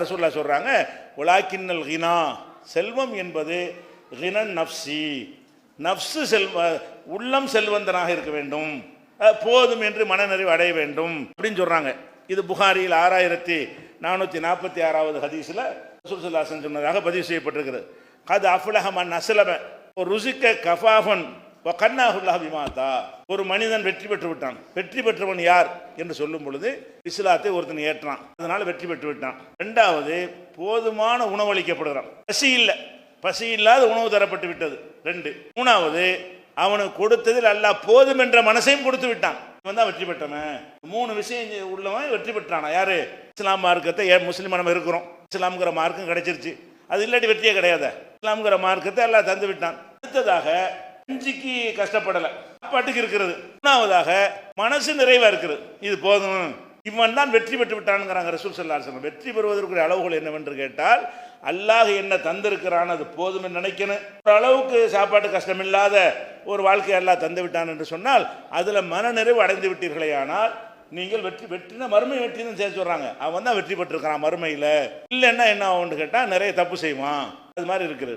ரசூலுல்லாஹ் சொல்றாங்க, வலாக்கின்னல் கினா, செல்வம் என்பது கினன் நஃப்சி, நஃப்சு உள்ளம் செல்வந்தனாக இருக்க வேண்டும், போதும் என்று மனநிறைவு அடைய வேண்டும் அப்படின்னு சொல்றாங்க. இது புகாரியில் 6446வது ஹதீஸ்ல ரசூல் ஸல்லல்லாஹு அலைஹி வஸல்லம் சொன்னதாக பதிவு செய்யப்பட்டிருக்கிறது. கத் அஃப்லஹ மன் அஸ்லம ருஸிக கஃபாஃபன் வ கன்னாஹுல்லாஹ் பிமாதா. ஒரு மனிதன் வெற்றி பெற்று விட்டான். வெற்றி பெற்றவன் யார் என்று சொல்லும் பொழுது இஸ்லாத்தை ஒருத்தன் ஏற்றான், அதனால வெற்றி பெற்று விட்டான். ரெண்டாவது, போதுமான உணவளிக்கப்படுகிறான், பசி இல்லாத உணவு தரப்பட்டு விட்டது. ரெண்டு. மூணாவது, அவனுக்கு கொடுத்ததில் அல்லாஹ் போதும் என்ற மனசையும் கொடுத்து விட்டான், இவன் தான் வெற்றி பெற்றவன். மூணு விஷயம் உள்ளவன் வெற்றி பெற்றானா யாரு? இஸ்லாம் மார்க்கத்தை முஸ்லிம் நம்ம இருக்கிறோம், இஸ்லாம்ங்கிற மார்க்கம் கிடைச்சிருச்சு, அது இல்லாட்டி வெற்றியே கிடையாது. இஸ்லாம்ங்கிற மார்க்கத்தை அல்லாஹ் தந்து விட்டான். அடுத்ததாக அஞ்சுக்கு கஷ்டப்படலை, சாப்பாட்டுக்கு இருக்கிறது. மூணாவதாக மனசு நிறைவா இருக்கிறது, இது போதும், இவன் தான் வெற்றி பெற்று விட்டான்ங்கிறாங்க ரசூல் ஸல்லல்லாஹு அலைஹி வஸல்லம். வெற்றி பெறுவதற்குரிய அளவுகள் என்னவென்று கேட்டால், அல்லாஹ் என்ன தந்திருக்கிறான் அது போதும் என்று நினைக்கணும். ஒரு அளவுக்கு சாப்பாட்டு கஷ்டம் இல்லாத ஒரு வாழ்க்கை அல்லாஹ் தந்து விட்டான் என்று சொன்னால் அதுல மன நிறைவு அடைந்து விட்டீர்களே, ஆனால் நீங்கள் வெற்றினா மறுமை வெற்றின்னு சேர்த்து சொல்றாங்க. அவன் தான் வெற்றி பெற்றிருக்கிறான் மறுமையில. இல்லைன்னா என்ன ஆகும்னு கேட்டா நிறைய தப்பு செய்வான், அது மாதிரி இருக்குது.